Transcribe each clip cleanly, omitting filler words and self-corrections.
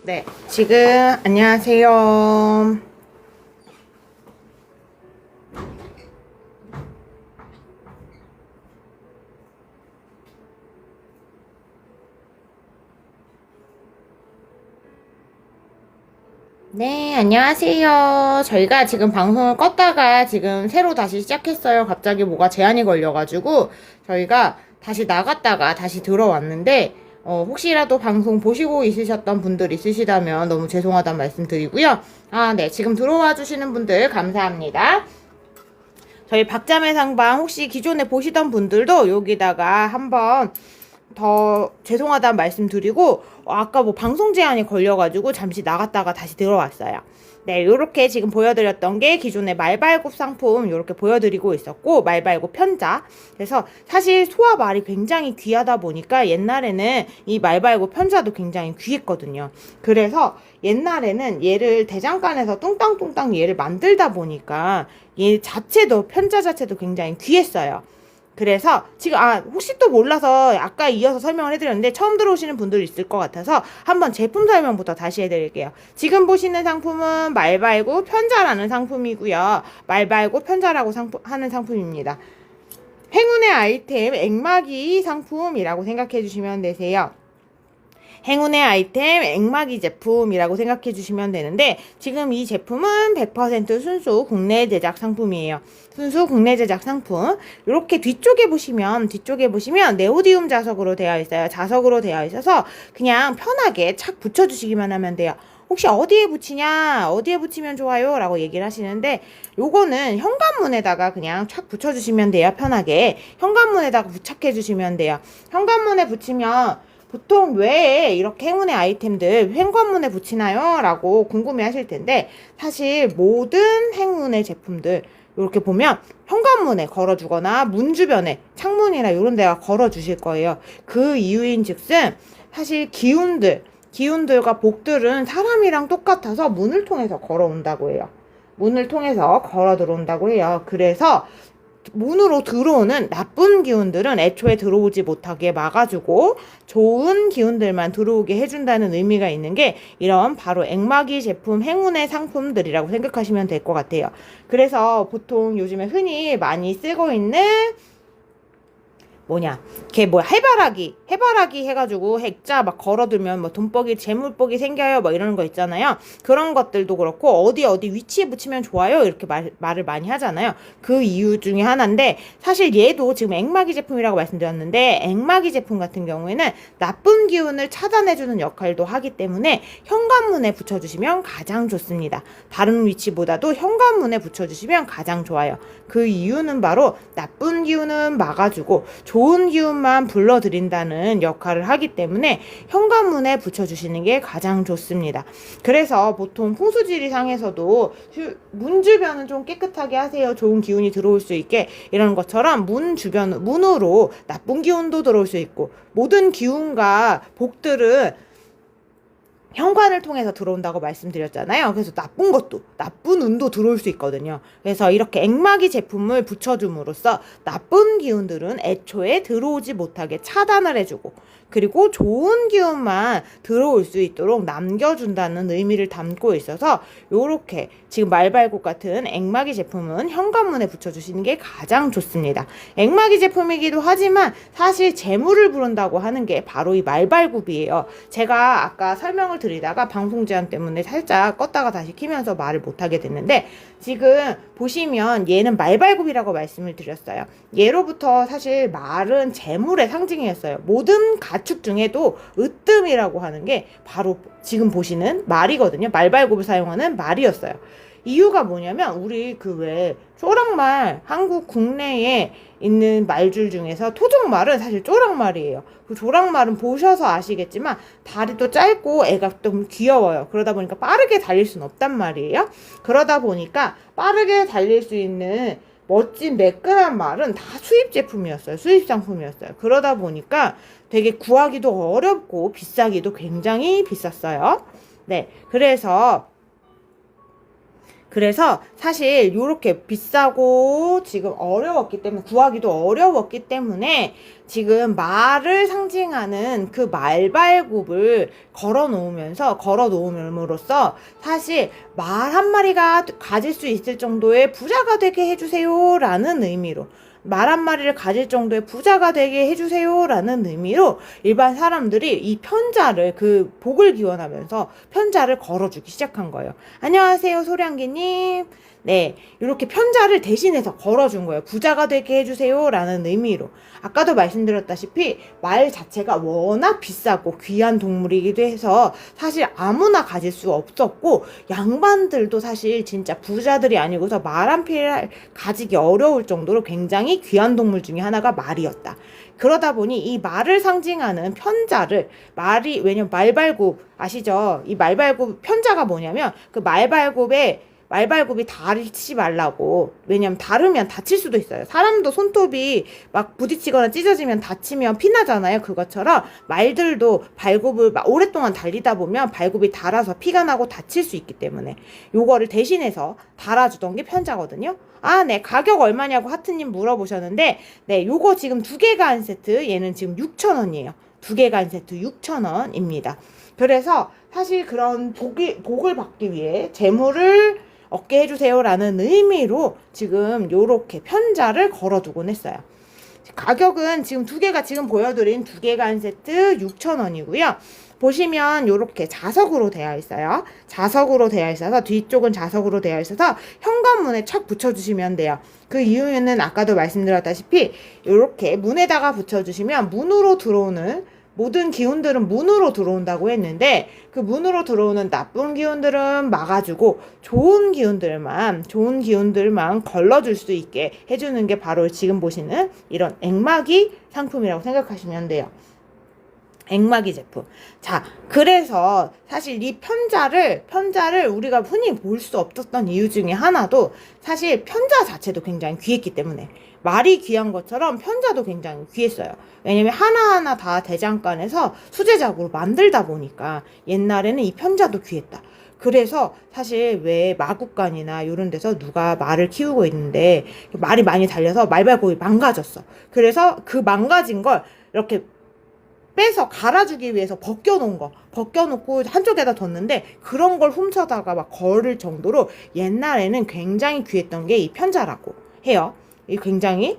네, 지금 안녕하세요. 네, 안녕하세요. 저희가 지금 방송을 껐다가 지금 새로 다시 시작했어요. 갑자기 뭐가 제한이 걸려가지고 저희가 다시 나갔다가 다시 들어왔는데 혹시라도 방송 보시고 있으셨던 분들 있으시다면 너무 죄송하다는 말씀 드리고요. 네, 지금 들어와 주시는 분들 감사합니다. 저희 박자매 상방 혹시 기존에 보시던 분들도 여기다가 한번 더 죄송하다는 말씀 드리고 아까 뭐 방송 제한이 걸려가지고 잠시 나갔다가 다시 들어왔어요. 네, 요렇게 지금 보여드렸던 게 기존의 말발굽 상품 요렇게 보여드리고 있었고, 말발굽 편자. 그래서 사실 소와 말이 굉장히 귀하다 보니까 옛날에는 이 말발굽 편자도 굉장히 귀했거든요. 그래서 옛날에는 얘를 대장간에서 뚱땅뚱땅 얘를 만들다 보니까 얘 자체도, 편자 자체도 굉장히 귀했어요. 그래서 지금 혹시 또 몰라서 아까 이어서 설명을 해드렸는데 처음 들어오시는 분들 있을 것 같아서 한번 제품 설명부터 다시 해드릴게요. 지금 보시는 상품은 말발굽 편자라는 상품이고요. 말발굽 편자라고 하는 상품입니다. 행운의 아이템 액마기 상품이라고 생각해 주시면 되세요. 행운의 아이템 액마기 제품이라고 생각해 주시면 되는데, 지금 이 제품은 100% 순수 국내 제작 상품이에요. 순수 국내 제작 상품. 이렇게 뒤쪽에 보시면 네오디움 자석으로 되어 있어요. 자석으로 되어 있어서 그냥 편하게 착 붙여주시기만 하면 돼요. 혹시 어디에 붙이냐, 어디에 붙이면 좋아요? 라고 얘기를 하시는데, 요거는 현관문에다가 그냥 착 붙여주시면 돼요. 편하게. 현관문에다가 부착해 주시면 돼요. 현관문에 붙이면 보통 왜 이렇게 행운의 아이템들 현관문에 붙이나요? 라고 궁금해 하실 텐데, 사실 모든 행운의 제품들 이렇게 보면 현관문에 걸어주거나 문 주변에 창문이나 이런 데가 걸어주실 거예요. 그 이유인 즉슨 사실 기운들과 복들은 사람이랑 똑같아서 문을 통해서 걸어온다고 해요. 문을 통해서 걸어 들어온다고 해요. 그래서 문으로 들어오는 나쁜 기운들은 애초에 들어오지 못하게 막아주고 좋은 기운들만 들어오게 해준다는 의미가 있는 게 이런 바로 액마기 제품 행운의 상품들이라고 생각하시면 될 것 같아요. 그래서 보통 요즘에 흔히 많이 쓰고 있는 해바라기 해가지고 액자 막 걸어두면 뭐 돈복이, 재물복이 생겨요, 뭐 이러는 거 있잖아요. 그런 것들도 그렇고, 어디 위치에 붙이면 좋아요, 이렇게 말을 많이 하잖아요. 그 이유 중에 하나인데, 사실 얘도 지금 액마기 제품이라고 말씀드렸는데, 액마기 제품 같은 경우에는 나쁜 기운을 차단해주는 역할도 하기 때문에 현관문에 붙여주시면 가장 좋습니다. 다른 위치보다도 현관문에 붙여주시면 가장 좋아요. 그 이유는 바로 나쁜 기운은 막아주고 좋은 기운만 불러들인다는 역할을 하기 때문에 현관문에 붙여주시는 게 가장 좋습니다. 그래서 보통 풍수지리상에서도 문 주변은 좀 깨끗하게 하세요. 좋은 기운이 들어올 수 있게, 이런 것처럼 문으로 나쁜 기운도 들어올 수 있고, 모든 기운과 복들은 현관을 통해서 들어온다고 말씀드렸잖아요. 그래서 나쁜 운도 들어올 수 있거든요. 그래서 이렇게 액마기 제품을 붙여줌으로써 나쁜 기운들은 애초에 들어오지 못하게 차단을 해주고, 그리고 좋은 기운만 들어올 수 있도록 남겨준다는 의미를 담고 있어서, 요렇게 지금 말발굽 같은 액마기 제품은 현관문에 붙여주시는 게 가장 좋습니다. 액마기 제품이기도 하지만 사실 재물을 부른다고 하는 게 바로 이 말발굽이에요. 제가 아까 설명을 드리다가 방송 제한 때문에 살짝 껐다가 다시 키면서 말을 못하게 됐는데, 지금 보시면 얘는 말발굽이라고 말씀을 드렸어요. 얘로부터 사실 말은 재물의 상징이었어요. 모든 가축 중에도 으뜸이라고 하는 게 바로 지금 보시는 말이거든요. 말발굽을 사용하는 말이었어요. 이유가 뭐냐면, 우리 쪼락말, 한국 국내에 있는 말줄 중에서 토종말은 사실 쪼락말이에요. 그 조랑말은 보셔서 아시겠지만 다리도 짧고 애가 좀 귀여워요. 그러다 보니까 빠르게 달릴 수는 없단 말이에요. 그러다 보니까 빠르게 달릴 수 있는 멋진 매끈한 말은 다 수입 제품이었어요. 수입 상품이었어요. 그러다 보니까 되게 구하기도 어렵고 비싸기도 굉장히 비쌌어요. 네, 그래서 사실 요렇게 비싸고 지금 어려웠기 때문에, 구하기도 어려웠기 때문에 지금 말을 상징하는 그 말발굽을 걸어 놓음으로써 사실 말 한 마리가 가질 수 있을 정도의 부자가 되게 해주세요 라는 의미로, 말 한 마리를 가질 정도의 부자가 되게 해주세요 라는 의미로 일반 사람들이 이 편자를, 그 복을 기원하면서 편자를 걸어주기 시작한 거예요. 안녕하세요 소량기님. 네, 이렇게 편자를 대신해서 걸어준 거예요. 부자가 되게 해주세요 라는 의미로. 아까도 말씀드렸다시피 말 자체가 워낙 비싸고 귀한 동물이기도 해서 사실 아무나 가질 수 없었고, 양반들도 사실 진짜 부자들이 아니고서 말 한 피를 가지기 어려울 정도로 굉장히 귀한 동물 중에 하나가 말이었다. 그러다 보니 이 말을 상징하는 편자를, 왜냐면 말발굽 아시죠? 이 말발굽 편자가 뭐냐면 그 말발굽이 닳지 말라고. 왜냐면 닳으면 다칠 수도 있어요. 사람도 손톱이 막 부딪히거나 찢어지면 다치면 피나잖아요. 그것처럼 말들도 발굽을 막 오랫동안 달리다 보면 발굽이 닳아서 피가 나고 다칠 수 있기 때문에 요거를 대신해서 달아주던 게 편자거든요. 아, 네. 가격 얼마냐고 하트님 물어보셨는데, 네. 요거 지금 2개가 한 세트, 얘는 지금 6,000원이에요. 2개가 한 세트 6,000원입니다. 그래서 사실 그런 복을 받기 위해 재물을 얻게 해주세요라는 의미로 지금 요렇게 편자를 걸어두곤 했어요. 가격은 지금 2개가, 지금 보여드린 2개가 한 세트 6,000원이고요. 보시면 요렇게 자석으로 되어 있어요. 자석으로 되어 있어서, 뒤쪽은 자석으로 되어 있어서 현관문에 착 붙여주시면 돼요. 그 이유는 아까도 말씀드렸다시피 요렇게 문에다가 붙여주시면 문으로 들어오는 모든 기운들은 문으로 들어온다고 했는데, 그 문으로 들어오는 나쁜 기운들은 막아주고 좋은 기운들만 걸러줄 수 있게 해주는 게 바로 지금 보시는 이런 액마기 상품이라고 생각하시면 돼요. 액마기 제품. 자, 그래서 사실 이 편자를 우리가 흔히 볼 수 없었던 이유 중에 하나도 사실 편자 자체도 굉장히 귀했기 때문에, 말이 귀한 것처럼 편자도 굉장히 귀했어요. 왜냐면 하나하나 다 대장간에서 수제작으로 만들다 보니까 옛날에는 이 편자도 귀했다. 그래서 사실 왜 마국간이나 이런 데서 누가 말을 키우고 있는데 말이 많이 달려서 말발굽이 망가졌어. 그래서 그 망가진 걸 이렇게 빼서 갈아주기 위해서 벗겨놓고 한쪽에다 뒀는데, 그런 걸 훔쳐다가 막 걸을 정도로 옛날에는 굉장히 귀했던 게 이 편자라고 해요. 이 굉장히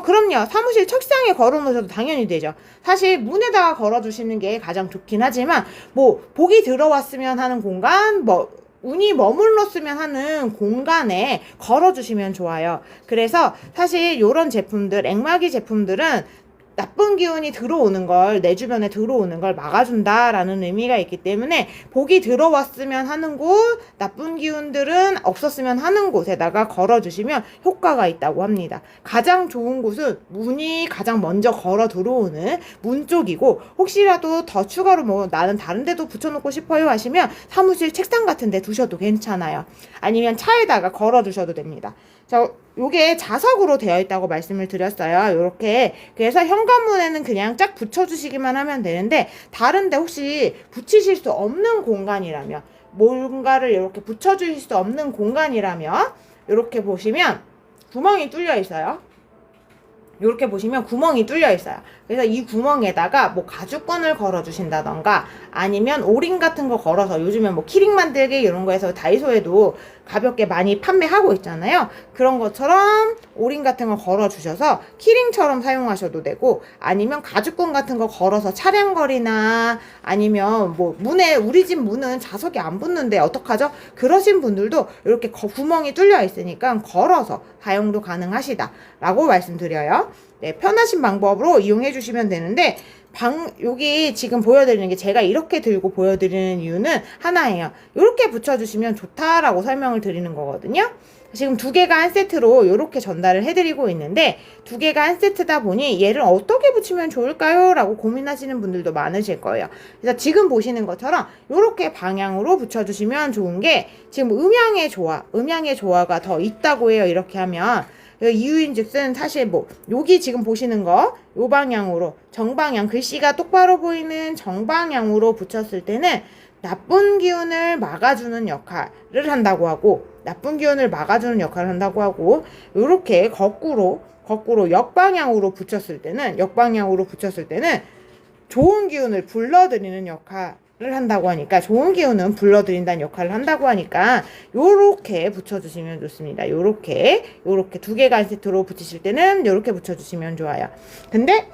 그럼요. 사무실 책상에 걸어놓으셔도 당연히 되죠. 사실 문에다가 걸어주시는 게 가장 좋긴 하지만, 뭐 복이 들어왔으면 하는 공간, 뭐 운이 머물렀으면 하는 공간에 걸어주시면 좋아요. 그래서 사실 요런 제품들, 액마기 제품들은 나쁜 기운이 들어오는 걸, 내 주변에 들어오는 걸 막아준다라는 의미가 있기 때문에 복이 들어왔으면 하는 곳, 나쁜 기운들은 없었으면 하는 곳에다가 걸어주시면 효과가 있다고 합니다. 가장 좋은 곳은 문이 가장 먼저 걸어 들어오는 문 쪽이고, 혹시라도 더 추가로 뭐 나는 다른 데도 붙여놓고 싶어요 하시면 사무실 책상 같은 데 두셔도 괜찮아요. 아니면 차에다가 걸어두셔도 됩니다. 자, 요게 자석으로 되어 있다고 말씀을 드렸어요. 요렇게. 그래서 현관문에는 그냥 쫙 붙여주시기만 하면 되는데, 다른데 혹시 붙이실 수 없는 공간이라면, 뭔가를 이렇게 붙여주실 수 없는 공간이라면, 요렇게 보시면 구멍이 뚫려 있어요. 이렇게 보시면 구멍이 뚫려 있어요. 그래서 이 구멍에다가 뭐 가죽건을 걸어 주신다던가, 아니면 오링 같은 거 걸어서, 요즘에 뭐 키링 만들기 이런 거에서 다이소에도 가볍게 많이 판매하고 있잖아요. 그런 것처럼 오링 같은 거 걸어 주셔서 키링처럼 사용하셔도 되고, 아니면 가죽건 같은 거 걸어서 차량거리나, 아니면 뭐 문에, 우리 집 문은 자석이 안 붙는데 어떡하죠? 그러신 분들도 이렇게 구멍이 뚫려 있으니까 걸어서 사용도 가능하시다 라고 말씀드려요. 네, 편하신 방법으로 이용해 주시면 되는데, 여기 지금 보여드리는 게, 제가 이렇게 들고 보여드리는 이유는 하나예요. 이렇게 붙여주시면 좋다라고 설명을 드리는 거거든요. 지금 2개가 한 세트로 이렇게 전달을 해드리고 있는데, 2개가 한 세트다 보니 얘를 어떻게 붙이면 좋을까요? 라고 고민하시는 분들도 많으실 거예요. 그래서 지금 보시는 것처럼 이렇게 방향으로 붙여주시면 좋은 게, 지금 음양의 조화가 더 있다고 해요. 이렇게 하면. 이유인즉슨 사실 뭐 여기 지금 보시는 거 요 방향으로, 정방향, 글씨가 똑바로 보이는 정방향으로 붙였을 때는 나쁜 기운을 막아주는 역할을 한다고 하고, 나쁜 기운을 막아주는 역할을 한다고 하고, 요렇게 거꾸로 역방향으로 붙였을 때는 좋은 기운을 불러들이는 역할을 한다고 하니까, 좋은 기운은 불러들인다는 역할을 한다고 하니까 요렇게 붙여주시면 좋습니다. 요렇게 두 개가 한 세트로 붙이실 때는 요렇게 붙여주시면 좋아요. 근데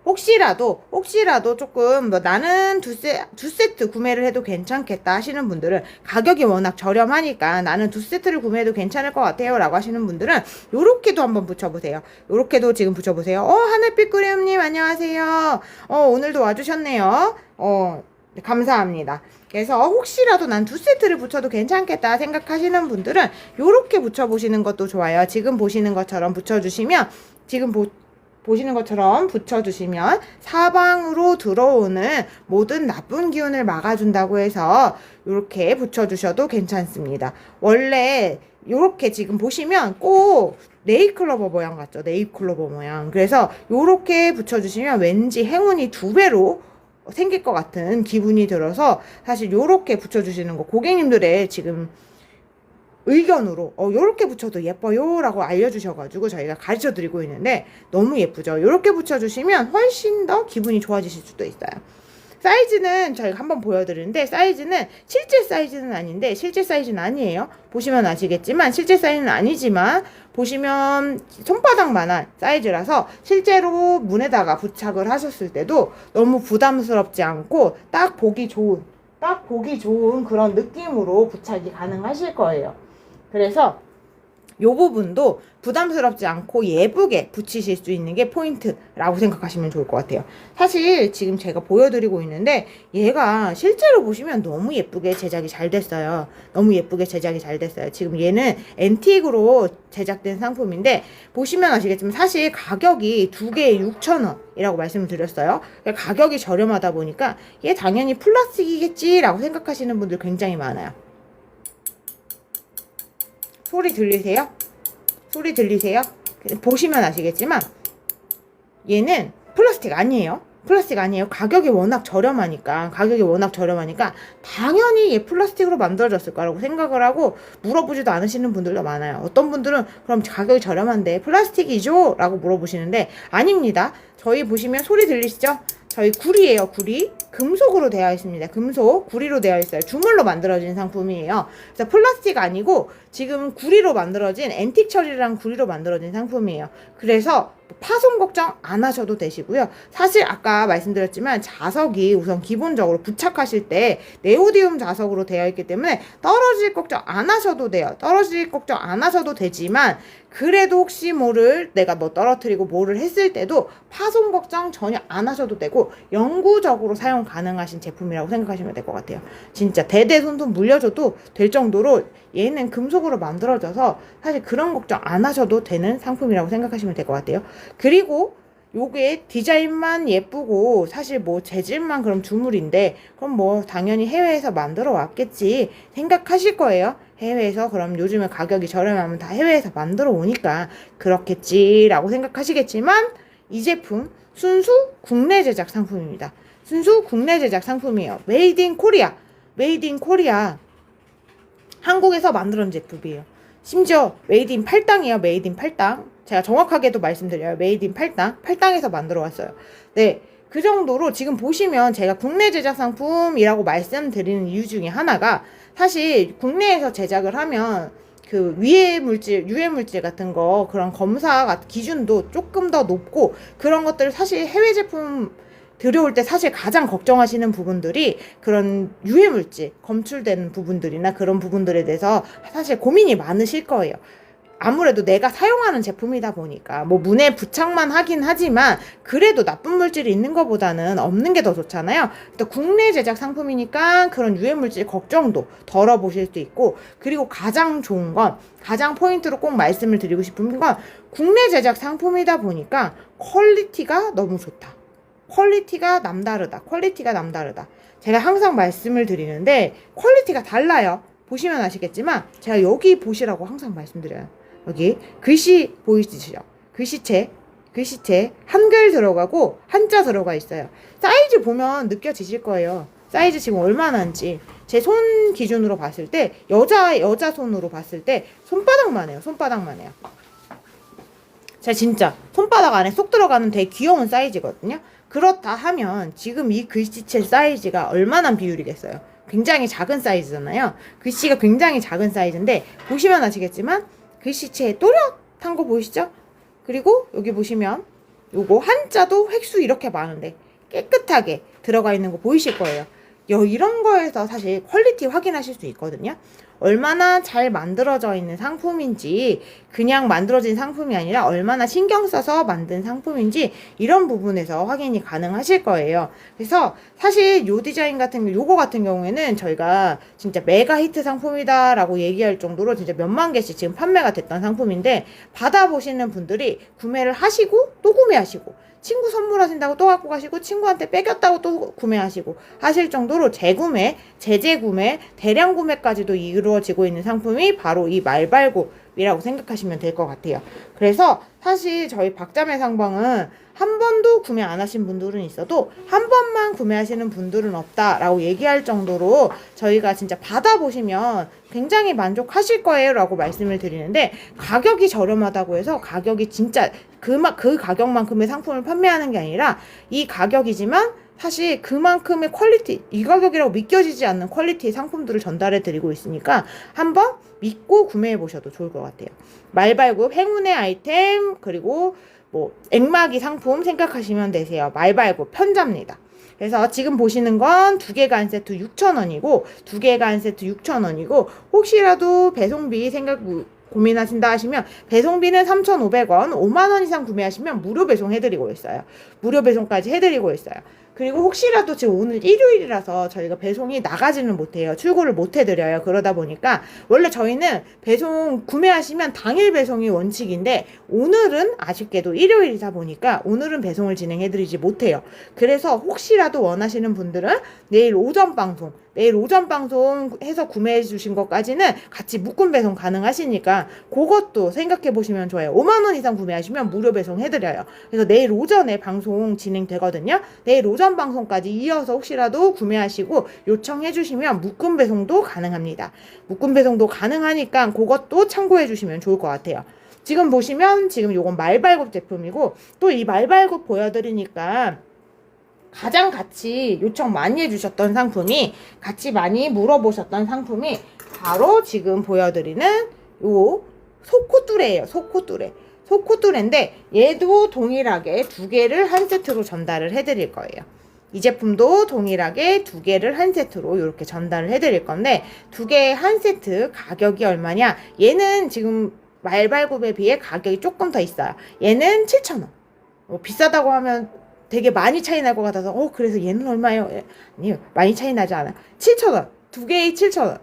혹시라도 조금 뭐 나는 두 세트 구매를 해도 괜찮겠다 하시는 분들은, 가격이 워낙 저렴하니까 나는 두 세트를 구매해도 괜찮을 것 같아요 라고 하시는 분들은 요렇게도 한번 붙여보세요. 요렇게도 지금 붙여보세요. 하늘빛 그림님 안녕하세요. 오늘도 와주셨네요. 네, 감사합니다. 그래서 혹시라도 난 두 세트를 붙여도 괜찮겠다 생각하시는 분들은 요렇게 붙여보시는 것도 좋아요. 지금 보시는 것처럼 붙여주시면, 보시는 것처럼 붙여주시면 사방으로 들어오는 모든 나쁜 기운을 막아준다고 해서 이렇게 붙여주셔도 괜찮습니다. 원래 이렇게 지금 보시면 꼭 네잎클로버 모양 같죠? 네잎클로버 모양. 그래서 이렇게 붙여주시면 왠지 행운이 2배로 생길 것 같은 기분이 들어서, 사실 이렇게 붙여주시는 거 고객님들의 지금 의견으로 요렇게 붙여도 예뻐요 라고 알려주셔가지고 저희가 가르쳐 드리고 있는데 너무 예쁘죠. 요렇게 붙여주시면 훨씬 더 기분이 좋아지실 수도 있어요. 사이즈는 저희가 한번 보여드리는데, 사이즈는 실제 사이즈는 아닌데, 실제 사이즈는 아니에요. 보시면 아시겠지만 실제 사이즈는 아니지만 보시면 손바닥만한 사이즈라서 실제로 문에다가 부착을 하셨을 때도 너무 부담스럽지 않고 딱 보기 좋은 그런 느낌으로 부착이 가능하실 거예요. 그래서 요 부분도 부담스럽지 않고 예쁘게 붙이실 수 있는 게 포인트라고 생각하시면 좋을 것 같아요. 사실 지금 제가 보여드리고 있는데 얘가 실제로 보시면 너무 예쁘게 제작이 잘 됐어요. 지금 얘는 앤틱으로 제작된 상품인데 보시면 아시겠지만 사실 가격이 2개에 6,000원이라고 말씀을 드렸어요. 그러니까 가격이 저렴하다 보니까 얘 당연히 플라스틱이겠지라고 생각하시는 분들 굉장히 많아요. 소리 들리세요? 보시면 아시겠지만 얘는 플라스틱 아니에요. 가격이 워낙 저렴하니까 당연히 얘 플라스틱으로 만들어졌을 거라고 생각을 하고 물어보지도 않으시는 분들도 많아요. 어떤 분들은 그럼 가격이 저렴한데 플라스틱이죠? 라고 물어보시는데 아닙니다. 저희 보시면 소리 들리시죠? 저희 구리예요. 금속으로 되어 있습니다. 구리로 되어 있어요. 주물로 만들어진 상품이에요. 그래서 플라스틱 아니고 지금 구리로 만들어진, 앤틱 처리랑 구리로 만들어진 상품이에요. 그래서 파손 걱정 안 하셔도 되시고요. 사실 아까 말씀드렸지만 자석이 우선 기본적으로 부착하실 때 네오디움 자석으로 되어 있기 때문에 떨어질 걱정 안 하셔도 돼요. 되지만 그래도 혹시 모를 내가 뭐 떨어뜨리고 뭐를 했을 때도 파손 걱정 전혀 안 하셔도 되고 영구적으로 사용 가능하신 제품이라고 생각하시면 될 것 같아요. 진짜 대대손손 물려줘도 될 정도로 얘는 금속으로 만들어져서 사실 그런 걱정 안 하셔도 되는 상품이라고 생각하시면 될 것 같아요. 그리고 요게 디자인만 예쁘고 사실 뭐 재질만 그럼 주물인데 그럼 뭐 당연히 해외에서 만들어 왔겠지 생각하실 거예요. 해외에서 그럼 요즘에 가격이 저렴하면 다 해외에서 만들어 오니까 그렇겠지라고 생각하시겠지만 이 제품 순수 국내 제작 상품입니다. 메이드 인 코리아. 한국에서 만들어진 제품이에요. 심지어 메이드 인 팔당이에요. 제가 정확하게도 말씀드려요. 메이드 인 팔당에서 만들어 왔어요. 네. 그 정도로 지금 보시면 제가 국내 제작 상품이라고 말씀드리는 이유 중에 하나가, 사실 국내에서 제작을 하면 그 유해 물질 같은 거 그런 검사 기준도 조금 더 높고 그런 것들, 사실 해외 제품 들여올 때 사실 가장 걱정하시는 부분들이 그런 유해물질 검출되는 부분들이나 그런 부분들에 대해서 사실 고민이 많으실 거예요. 아무래도 내가 사용하는 제품이다 보니까 뭐 문에 부착만 하긴 하지만 그래도 나쁜 물질이 있는 것보다는 없는 게 더 좋잖아요. 또 국내 제작 상품이니까 그런 유해물질 걱정도 덜어보실 수 있고, 그리고 가장 좋은 건, 가장 포인트로 꼭 말씀을 드리고 싶은 건 국내 제작 상품이다 보니까 퀄리티가 너무 좋다. 퀄리티가 남다르다. 제가 항상 말씀을 드리는데 퀄리티가 달라요. 보시면 아시겠지만 제가 여기 보시라고 항상 말씀드려요. 여기 글씨 보이시죠? 글씨체 한글 들어가고 한자 들어가 있어요. 사이즈 보면 느껴지실 거예요. 사이즈 지금 얼마나인지 제 손 기준으로 봤을 때 여자 손으로 봤을 때 손바닥만 해요. 손바닥만 해요. 자, 진짜 손바닥 안에 쏙 들어가는 되게 귀여운 사이즈거든요. 그렇다 하면 지금 이 글씨체 사이즈가 얼마나 비율이겠어요? 굉장히 작은 사이즈잖아요. 글씨가 굉장히 작은 사이즈인데 보시면 아시겠지만 글씨체에 또렷한 거 보이시죠? 그리고 여기 보시면 요거 한자도 획수 이렇게 많은데 깨끗하게 들어가 있는 거 보이실 거예요. 이런 거에서 사실 퀄리티 확인하실 수 있거든요. 얼마나 잘 만들어져 있는 상품인지, 그냥 만들어진 상품이 아니라 얼마나 신경 써서 만든 상품인지 이런 부분에서 확인이 가능하실 거예요. 그래서 사실 요 디자인 요거 같은 경우에는 저희가 진짜 메가 히트 상품이다라고 얘기할 정도로 진짜 몇만 개씩 지금 판매가 됐던 상품인데, 받아보시는 분들이 구매를 하시고 또 구매하시고 친구 선물하신다고 또 갖고 가시고 친구한테 뺏겼다고 또 구매하시고 하실 정도로 재구매, 재재구매, 대량 구매까지도 이루어지고 있는 상품이 바로 이 말발굽이라고 생각하시면 될 것 같아요. 그래서 사실 저희 박자매 상방은 한 번도 구매 안 하신 분들은 있어도 한 번만 구매하시는 분들은 없다라고 얘기할 정도로 저희가 진짜 받아보시면 굉장히 만족하실 거예요 라고 말씀을 드리는데, 가격이 저렴하다고 해서 가격이 진짜 그 가격만큼의 상품을 판매하는 게 아니라 이 가격이지만 사실 그만큼의 퀄리티, 이 가격이라고 믿겨지지 않는 퀄리티의 상품들을 전달해 드리고 있으니까 한번 믿고 구매해 보셔도 좋을 것 같아요. 말발굽 행운의 아이템, 그리고 뭐 액마기 상품 생각하시면 되세요. 말발굽 편자입니다. 그래서 지금 보시는 건 두 개가 한 세트 6,000원이고 두 개가 한 세트 6,000원이고 혹시라도 배송비 고민하신다 하시면 배송비는 3,500원, 5만원 이상 구매하시면 무료 배송 해드리고 있어요. 무료 배송까지 해드리고 있어요. 그리고 혹시라도 지금 오늘 일요일이라서 저희가 배송이 나가지는 못해요. 출고를 못 해드려요. 그러다 보니까 원래 저희는 배송 구매하시면 당일 배송이 원칙인데 오늘은 아쉽게도 일요일이다 보니까 오늘은 배송을 진행해드리지 못해요. 그래서 혹시라도 원하시는 분들은 내일 오전 방송 해서 구매해 주신 것까지는 같이 묶음 배송 가능하시니까 그것도 생각해 보시면 좋아요. 5만원 이상 구매하시면 무료 배송 해드려요. 그래서 내일 오전에 방송 진행되거든요. 내일 오전 방송까지 이어서 혹시라도 구매하시고 요청해 주시면 묶음 배송도 가능합니다. 묶음 배송도 가능하니까 그것도 참고해 주시면 좋을 것 같아요. 지금 보시면 지금 요건 말발굽 제품이고 또 이 말발굽 보여드리니까 가장 같이 요청 많이 해주셨던 상품이, 같이 많이 물어보셨던 상품이 바로 지금 보여드리는 요 소코뚜레예요. 소코뚜레인데 얘도 동일하게 두 개를 한 세트로 전달을 해드릴 거예요. 이 제품도 동일하게 두 개를 한 세트로 이렇게 전달을 해드릴 건데 두 개 한 세트 가격이 얼마냐? 얘는 지금 말발굽에 비해 가격이 조금 더 있어요. 얘는 7,000원. 비싸다고 하면 되게 많이 차이 날 것 같아서 그래서 얘는 얼마예요? 아니요, 많이 차이 나지 않아요. 7,000원. 두 개에 7,000원.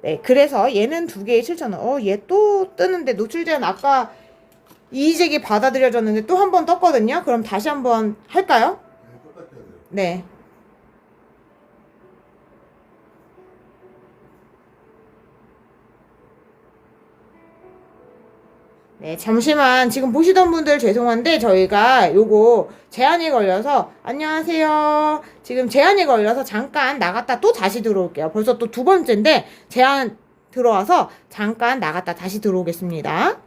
네, 그래서 얘는 두 개에 7,000원. 얘 또 뜨는데 노출제한 아까 이의제기 받아들여졌는데 또 한 번 떴거든요. 그럼 다시 한번 할까요? 네. 네, 잠시만 지금 보시던 분들 죄송한데 저희가 요거 제한이 걸려서 안녕하세요. 지금 제한이 걸려서 잠깐 나갔다 또 다시 들어올게요. 벌써 또 두 번째인데 제한 들어와서 잠깐 나갔다 다시 들어오겠습니다.